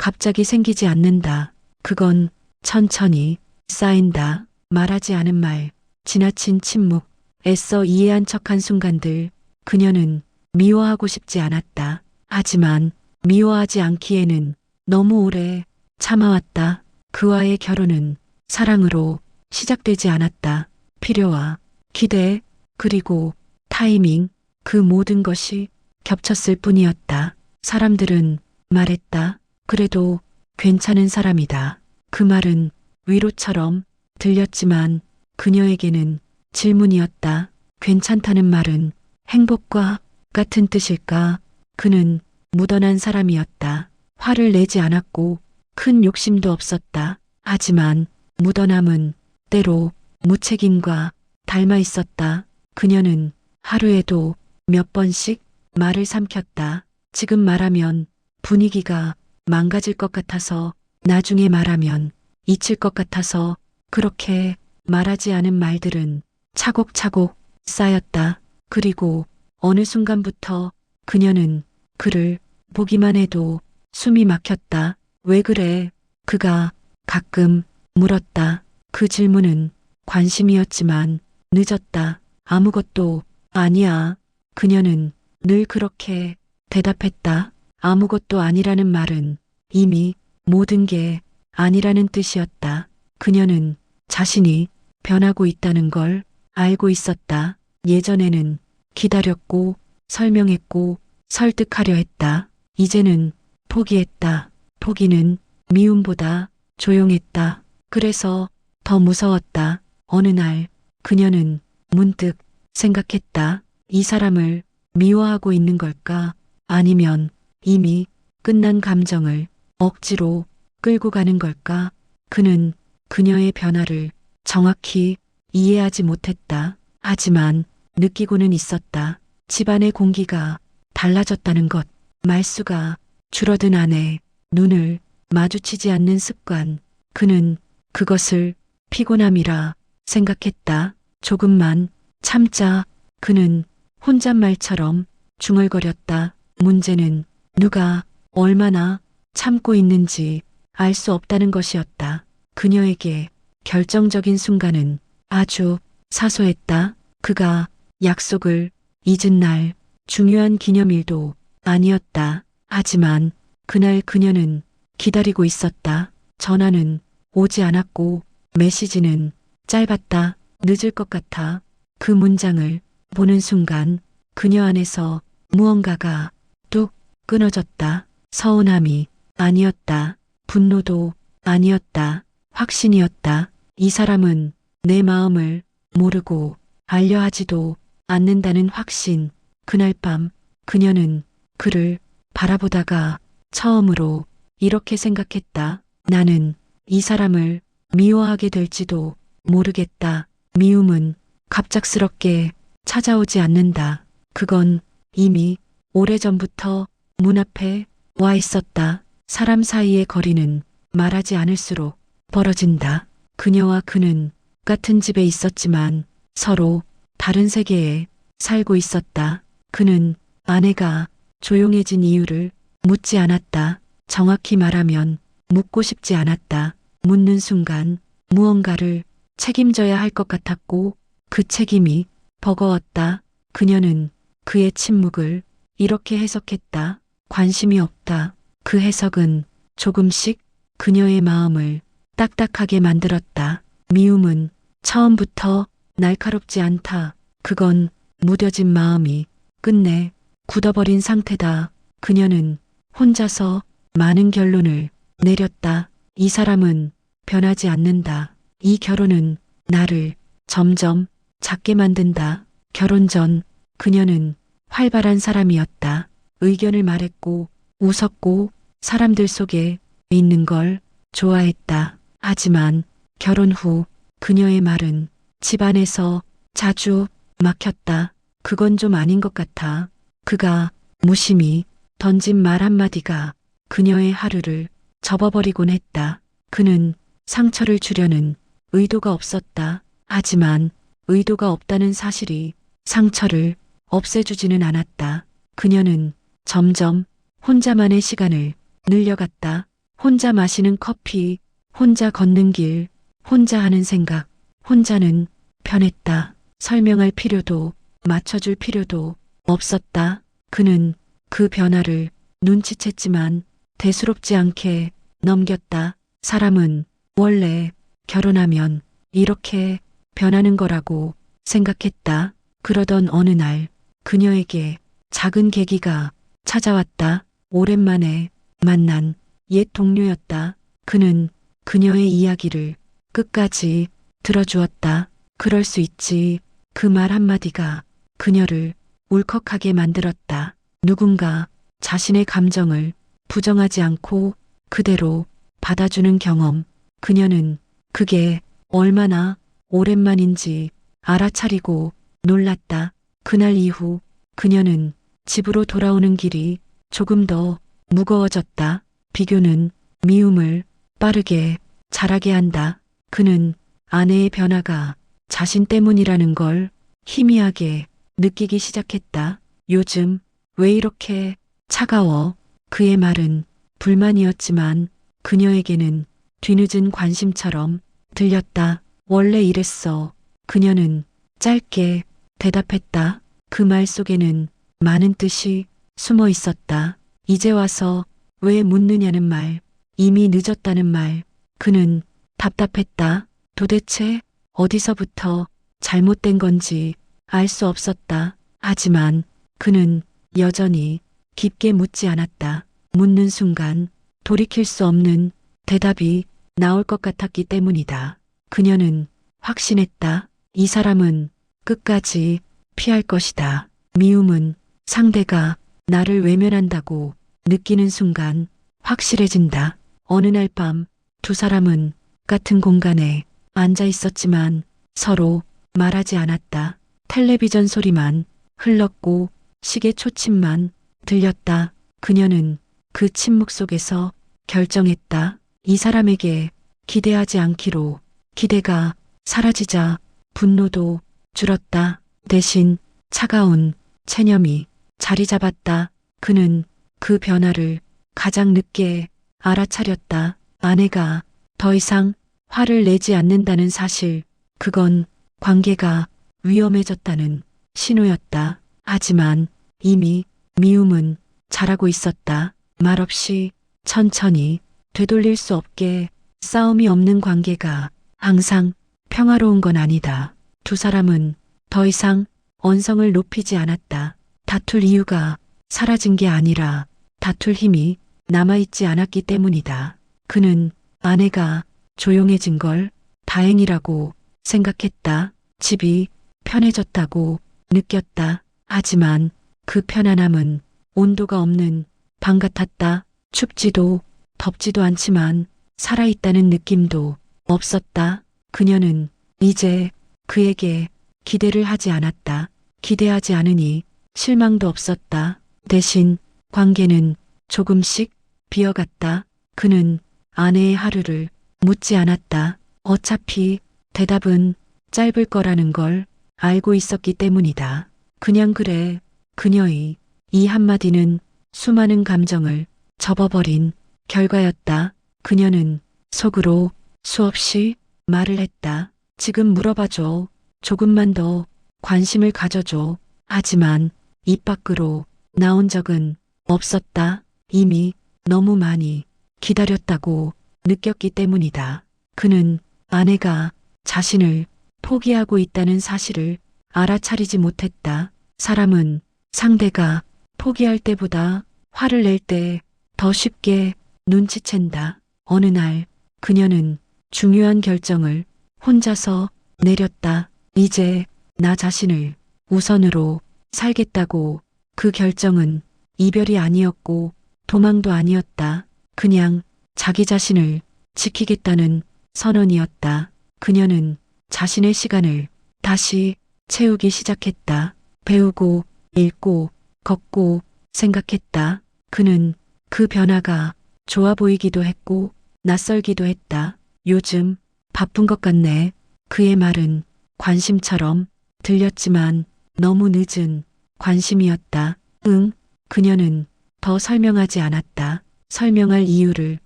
갑자기 생기지 않는다. 그건 천천히 쌓인다. 말하지 않은 말, 지나친 침묵, 애써 이해한 척한 순간들. 그녀는 미워하고 싶지 않았다. 하지만 미워하지 않기에는 너무 오래 참아왔다. 그와의 결혼은 사랑으로 시작되지 않았다. 필요와 기대, 그리고 타이밍, 그 모든 것이 겹쳤을 뿐이었다. 사람들은 말했다. 그래도 괜찮은 사람이다. 그 말은 위로처럼 들렸지만 그녀에게는 질문이었다. 괜찮다는 말은 행복과 같은 뜻일까? 그는 무던한 사람이었다. 화를 내지 않았고 큰 욕심도 없었다. 하지만 무던함은 때로 무책임과 닮아 있었다. 그녀는 하루에도 몇 번씩 말을 삼켰다. 지금 말하면 분위기가 망가질 것 같아서, 나중에 말하면 잊힐 것 같아서. 그렇게 말하지 않은 말들은 차곡차곡 쌓였다. 그리고 어느 순간부터 그녀는 그를 보기만 해도 숨이 막혔다. 왜 그래? 그가 가끔 물었다. 그 질문은 관심이었지만 늦었다. 아무것도 아니야. 그녀는 늘 그렇게 대답했다. 아무것도 아니라는 말은 이미 모든 게 아니라는 뜻이었다. 그녀는 자신이 변하고 있다는 걸 알고 있었다. 예전에는 기다렸고 설명했고 설득하려 했다. 이제는 포기했다. 포기는 미움보다 조용했다. 그래서 더 무서웠다. 어느 날 그녀는 문득 생각했다. 이 사람을 미워하고 있는 걸까? 아니면 이미 끝난 감정을 억지로 끌고 가는 걸까? 그는 그녀의 변화를 정확히 이해하지 못했다. 하지만 느끼고는 있었다. 집안의 공기가 달라졌다는 것, 말수가 줄어든 아내, 눈을 마주치지 않는 습관. 그는 그것을 피곤함이라 생각했다. 조금만 참자. 그는 혼잣말처럼 중얼거렸다. 문제는 누가 얼마나 참고 있는지 알 수 없다는 것이었다. 그녀에게 결정적인 순간은 아주 사소했다. 그가 약속을 잊은 날, 중요한 기념일도 아니었다. 하지만 그날 그녀는 기다리고 있었다. 전화는 오지 않았고 메시지는 짧았다. 늦을 것 같아. 그 문장을 보는 순간 그녀 안에서 무언가가 뚝 끊어졌다. 서운함이 아니었다. 분노도 아니었다. 확신이었다. 이 사람은 내 마음을 모르고 알려하지도 않는다는 확신. 그날 밤 그녀는 그를 바라보다가 처음으로 이렇게 생각했다. 나는 이 사람을 미워하게 될지도 모르겠다. 미움은 갑작스럽게 찾아오지 않는다. 그건 이미 오래전부터 문 앞에 와 있었다. 사람 사이의 거리는 말하지 않을수록 벌어진다. 그녀와 그는 같은 집에 있었지만 서로 다른 세계에 살고 있었다. 그는 아내가 조용해진 이유를 묻지 않았다. 정확히 말하면 묻고 싶지 않았다. 묻는 순간 무언가를 책임져야 할 것 같았고 그 책임이 버거웠다. 그녀는 그의 침묵을 이렇게 해석했다. 관심이 없다. 그 해석은 조금씩 그녀의 마음을 딱딱하게 만들었다. 미움은 처음부터 날카롭지 않다. 그건 무뎌진 마음이 끝내 굳어버린 상태다. 그녀는 혼자서 많은 결론을 내렸다. 이 사람은 변하지 않는다. 이 결혼은 나를 점점 작게 만든다. 결혼 전 그녀는 활발한 사람이었다. 의견을 말했고 웃었고 사람들 속에 있는 걸 좋아했다. 하지만 결혼 후 그녀의 말은 집안에서 자주 막혔다. 그건 좀 아닌 것 같아. 그가 무심히 던진 말 한마디가 그녀의 하루를 접어버리곤 했다. 그는 상처를 주려는 의도가 없었다. 하지만 의도가 없다는 사실이 상처를 없애주지는 않았다. 그녀는 점점 혼자만의 시간을 늘려갔다. 혼자 마시는 커피, 혼자 걷는 길, 혼자 하는 생각, 혼자는 편했다. 설명할 필요도 맞춰줄 필요도 없었다. 그는 그 변화를 눈치챘지만 대수롭지 않게 넘겼다. 사람은 원래 결혼하면 이렇게 변하는 거라고 생각했다. 그러던 어느 날 그녀에게 작은 계기가 찾아왔다. 오랜만에 만난 옛 동료였다. 그는 그녀의 이야기를 끝까지 들어주었다. 그럴 수 있지. 그 말 한마디가 그녀를 울컥하게 만들었다. 누군가 자신의 감정을 부정하지 않고 그대로 받아주는 경험. 그녀는 그게 얼마나 오랜만인지 알아차리고 놀랐다. 그날 이후 그녀는 집으로 돌아오는 길이 조금 더 무거워졌다. 비교는 미움을 빠르게 자라게 한다. 그는 아내의 변화가 자신 때문이라는 걸 희미하게 느끼기 시작했다. 요즘 왜 이렇게 차가워? 그의 말은 불만이었지만 그녀에게는 뒤늦은 관심처럼 들렸다. 원래 이랬어. 그녀는 짧게 대답했다. 그 말 속에는 많은 뜻이 숨어 있었다. 이제 와서 왜 묻느냐는 말, 이미 늦었다는 말. 그는 답답했다. 도대체 어디서부터 잘못된 건지 알 수 없었다. 하지만 그는 여전히 깊게 묻지 않았다. 묻는 순간 돌이킬 수 없는 대답이 나올 것 같았기 때문이다. 그녀는 확신했다. 이 사람은 끝까지 피할 것이다. 미움은 상대가 나를 외면한다고 느끼는 순간 확실해진다. 어느 날 밤 두 사람은 같은 공간에 앉아 있었지만 서로 말하지 않았다. 텔레비전 소리만 흘렀고 시계 초침만 들렸다. 그녀는 그 침묵 속에서 결정했다. 이 사람에게 기대하지 않기로. 기대가 사라지자 분노도 줄었다. 대신 차가운 체념이 자리 잡았다. 그는 그 변화를 가장 늦게 알아차렸다. 아내가 더 이상 화를 내지 않는다는 사실, 그건 관계가 위험해졌다는 신호였다. 하지만 이미 미움은 자라고 있었다. 말없이 천천히 되돌릴 수 없게. 싸움이 없는 관계가 항상 평화로운 건 아니다. 두 사람은 더 이상 언성을 높이지 않았다. 다툴 이유가 사라진 게 아니라 다툴 힘이 남아있지 않았기 때문이다. 그는 아내가 조용해진 걸 다행이라고 생각했다. 집이 편해졌다고 느꼈다. 하지만 그 편안함은 온도가 없는 방 같았다. 춥지도 덥지도 않지만 살아있다는 느낌도 없었다. 그녀는 이제 그에게 기대를 하지 않았다. 기대하지 않으니 실망도 없었다. 대신 관계는 조금씩 비어갔다. 그는 아내의 하루를 묻지 않았다. 어차피 대답은 짧을 거라는 걸 알고 있었기 때문이다. 그냥 그래. 그녀의 이 한마디는 수많은 감정을 접어버린 결과였다. 그녀는 속으로 수없이 말을 했다. 지금 물어봐줘. 조금만 더 관심을 가져줘. 하지만 입 밖으로 나온 적은 없었다. 이미 너무 많이 기다렸다고 느꼈기 때문이다. 그는 아내가 자신을 포기하고 있다는 사실을 알아차리지 못했다. 사람은 상대가 포기할 때보다 화를 낼 때 더 쉽게 눈치챈다. 어느 날 그녀는 중요한 결정을 혼자서 내렸다. 이제 나 자신을 우선으로 살겠다고. 그 결정은 이별이 아니었고 도망도 아니었다. 그냥 자기 자신을 지키겠다는 선언이었다. 그녀는 자신의 시간을 다시 채우기 시작했다. 배우고, 읽고, 걷고, 생각했다. 그는 그 변화가 좋아 보이기도 했고 낯설기도 했다. 요즘 바쁜 것 같네. 그의 말은 관심처럼 들렸지만 너무 늦은 관심이었다. 응. 그녀는 더 설명하지 않았다. 설명할 이유를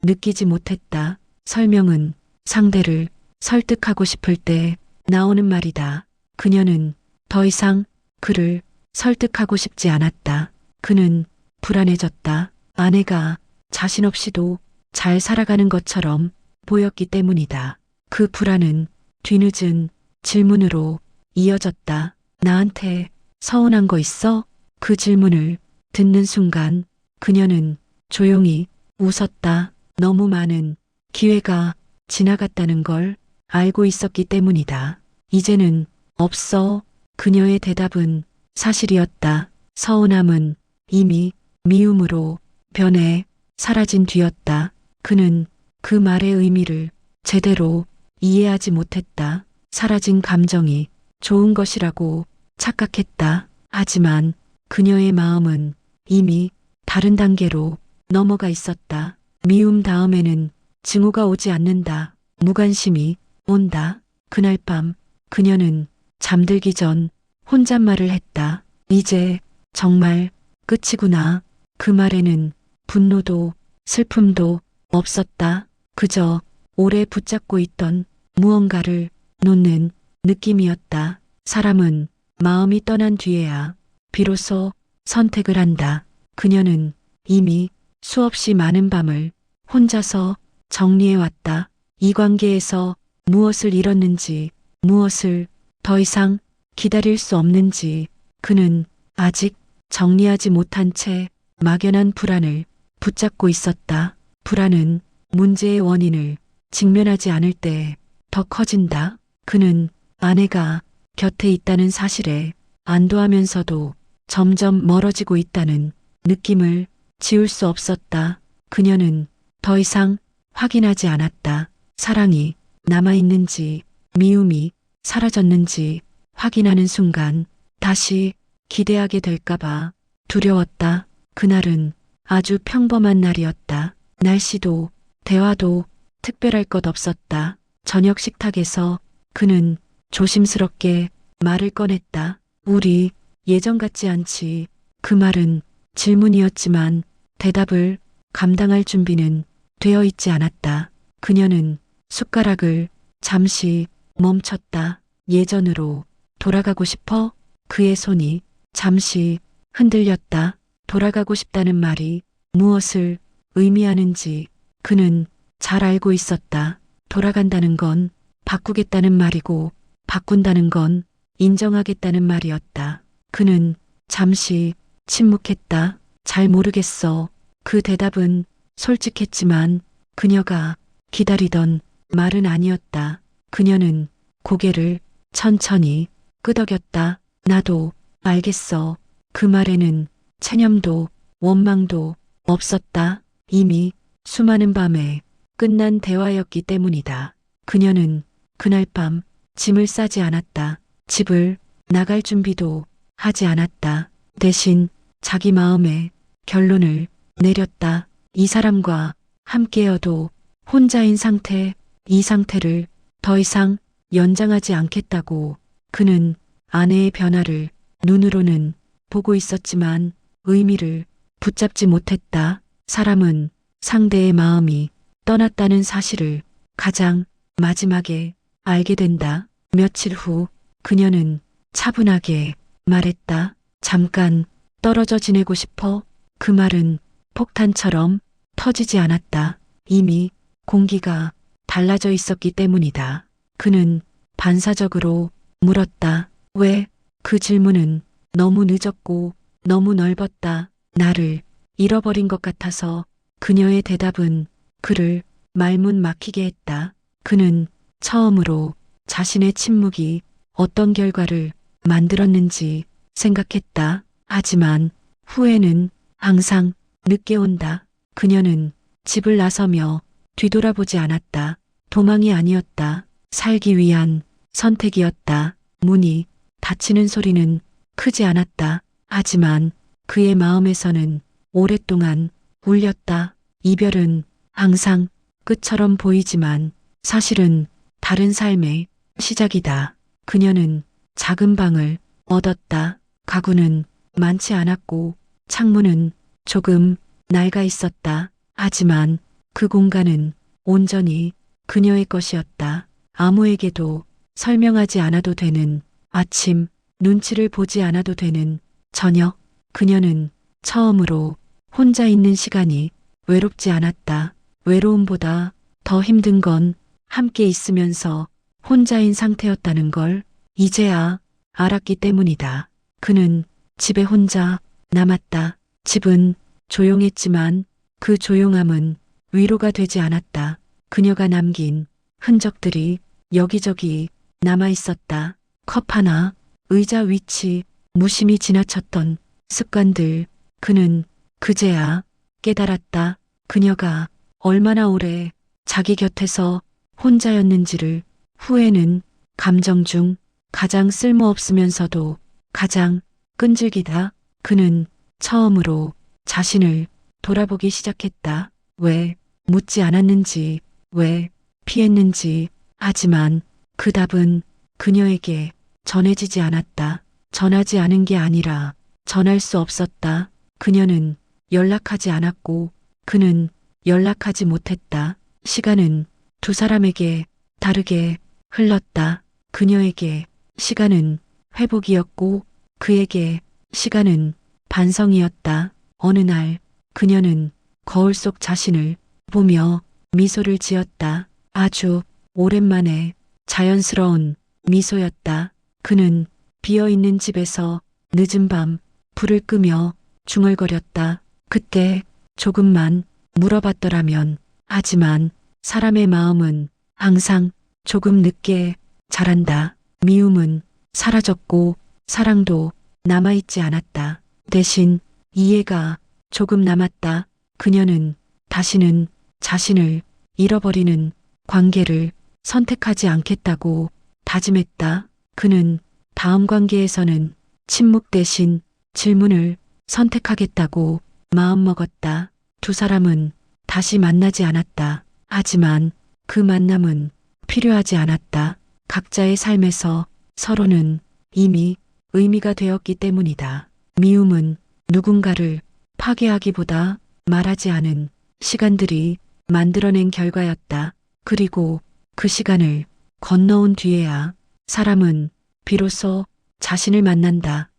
느끼지 못했다. 설명은 상대를 설득하고 싶을 때 나오는 말이다. 그녀는 더 이상 그를 설득하고 싶지 않았다. 그는 불안해졌다. 아내가 자신 없이도 잘 살아가는 것처럼 보였기 때문이다. 그 불안은 뒤늦은 질문으로 이어졌다. 나한테 서운한 거 있어? 그 질문을 듣는 순간 그녀는 조용히 웃었다. 너무 많은 기회가 지나갔다는 걸 알고 있었기 때문이다. 이제는 없어. 그녀의 대답은 사실이었다. 서운함은 이미 미움으로 변해 사라진 뒤였다. 그는 그 말의 의미를 제대로 이해하지 못했다. 사라진 감정이 좋은 것이라고 착각했다. 하지만 그녀의 마음은 이미 다른 단계로 넘어가 있었다. 미움 다음에는 증오가 오지 않는다. 무관심이 온다. 그날 밤 그녀는 잠들기 전 혼잣말을 했다. 이제 정말 끝이구나. 그 말에는 분노도 슬픔도 없었다. 그저 오래 붙잡고 있던 무언가를 놓는 느낌이었다. 사람은 마음이 떠난 뒤에야 비로소 선택을 한다. 그녀는 이미 수없이 많은 밤을 혼자서 정리해왔다. 이 관계에서 무엇을 잃었는지, 무엇을 더 이상 기다릴 수 없는지 그는 아직 정리하지 못한 채 막연한 불안을 붙잡고 있었다. 불안은 문제의 원인을 직면하지 않을 때 더 커진다. 그는 아내가 곁에 있다는 사실에 안도하면서도 점점 멀어지고 있다는 느낌을 지울 수 없었다. 그녀는 더 이상 확인하지 않았다. 사랑이 남아있는지 미움이 사라졌는지 확인하는 순간 다시 기대하게 될까봐 두려웠다. 그날은 아주 평범한 날이었다. 날씨도 대화도 특별할 것 없었다. 저녁 식탁에서 그는 조심스럽게 말을 꺼냈다. 우리 예전 같지 않지. 그 말은 질문이었지만 대답을 감당할 준비는 되어 있지 않았다. 그녀는 숟가락을 잠시 멈췄다. 예전으로 돌아가고 싶어? 그의 손이 잠시 흔들렸다. 돌아가고 싶다는 말이 무엇을 의미하는지 그는 잘 알고 있었다. 돌아간다는 건 바꾸겠다는 말이고 바꾼다는 건 인정하겠다는 말이었다. 그는 잠시 침묵했다. 잘 모르겠어. 그 대답은 솔직했지만 그녀가 기다리던 말은 아니었다. 그녀는 고개를 천천히 끄덕였다. 나도 알겠어. 그 말에는 체념도 원망도 없었다. 이미 수많은 밤에 끝난 대화였기 때문이다. 그녀는 그날 밤 짐을 싸지 않았다. 집을 나갈 준비도 하지 않았다. 대신 자기 마음의 결론을 내렸다. 이 사람과 함께여도 혼자인 상태, 이 상태를 더 이상 연장하지 않겠다고. 그는 아내의 변화를 눈으로는 보고 있었지만 의미를 붙잡지 못했다. 사람은 상대의 마음이 떠났다는 사실을 가장 마지막에 알게 된다. 며칠 후 그녀는 차분하게 말했다. 잠깐 떨어져 지내고 싶어. 그 말은 폭탄처럼 터지지 않았다. 이미 공기가 달라져 있었기 때문이다. 그는 반사적으로 물었다. 왜? 그 질문은 너무 늦었고 너무 넓었다. 나를 잃어버린 것 같아서. 그녀의 대답은 그를 말문 막히게 했다. 그는 처음으로 자신의 침묵이 어떤 결과를 만들었는지 생각했다. 하지만 후회는 항상 늦게 온다. 그녀는 집을 나서며 뒤돌아보지 않았다. 도망이 아니었다. 살기 위한 선택이었다. 문이 닫히는 소리는 크지 않았다. 하지만 그의 마음에서는 오랫동안 울렸다. 이별은 항상 끝처럼 보이지만 사실은 다른 삶의 시작이다. 그녀는 작은 방을 얻었다. 가구는 많지 않았고 창문은 조금 낡아 있었다. 하지만 그 공간은 온전히 그녀의 것이었다. 아무에게도 설명하지 않아도 되는 아침, 눈치를 보지 않아도 되는 저녁. 그녀는 처음으로 혼자 있는 시간이 외롭지 않았다. 외로움보다 더 힘든 건 함께 있으면서 혼자인 상태였다는 걸 이제야 알았기 때문이다. 그는 집에 혼자 남았다. 집은 조용했지만 그 조용함은 위로가 되지 않았다. 그녀가 남긴 흔적들이 여기저기 남아 있었다. 컵 하나, 의자 위치, 무심히 지나쳤던 습관들. 그는 그제야 깨달았다. 그녀가 얼마나 오래 자기 곁에서 혼자였는지를. 후회는 감정 중 가장 쓸모없으면서도 가장 끈질기다. 그는 처음으로 자신을 돌아보기 시작했다. 왜 묻지 않았는지, 왜 피했는지. 하지만 그 답은 그녀에게 전해지지 않았다. 전하지 않은 게 아니라 전할 수 없었다. 그녀는 연락하지 않았고 그는 연락하지 못했다. 시간은 두 사람에게 다르게 흘렀다. 그녀에게 시간은 회복이었고 그에게 시간은 반성이었다. 어느 날 그녀는 거울 속 자신을 보며 미소를 지었다. 아주 오랜만에 자연스러운 미소였다. 그는 비어있는 집에서 늦은 밤 불을 끄며 중얼거렸다. 그때 조금만 물어봤더라면. 하지만 사람의 마음은 항상 조금 늦게 자란다. 미움은 사라졌고 사랑도 남아있지 않았다. 대신 이해가 조금 남았다. 그녀는 다시는 자신을 잃어버리는 관계를 선택하지 않겠다고 다짐했다. 그는 다음 관계에서는 침묵 대신 질문을 선택하겠다고 마음먹었다. 두 사람은 다시 만나지 않았다. 하지만 그 만남은 필요하지 않았다. 각자의 삶에서 서로는 이미 의미가 되었기 때문이다. 미움은 누군가를 파괴하기보다 말하지 않은 시간들이 만들어낸 결과였다. 그리고 그 시간을 건너온 뒤에야 사람은 비로소 자신을 만난다.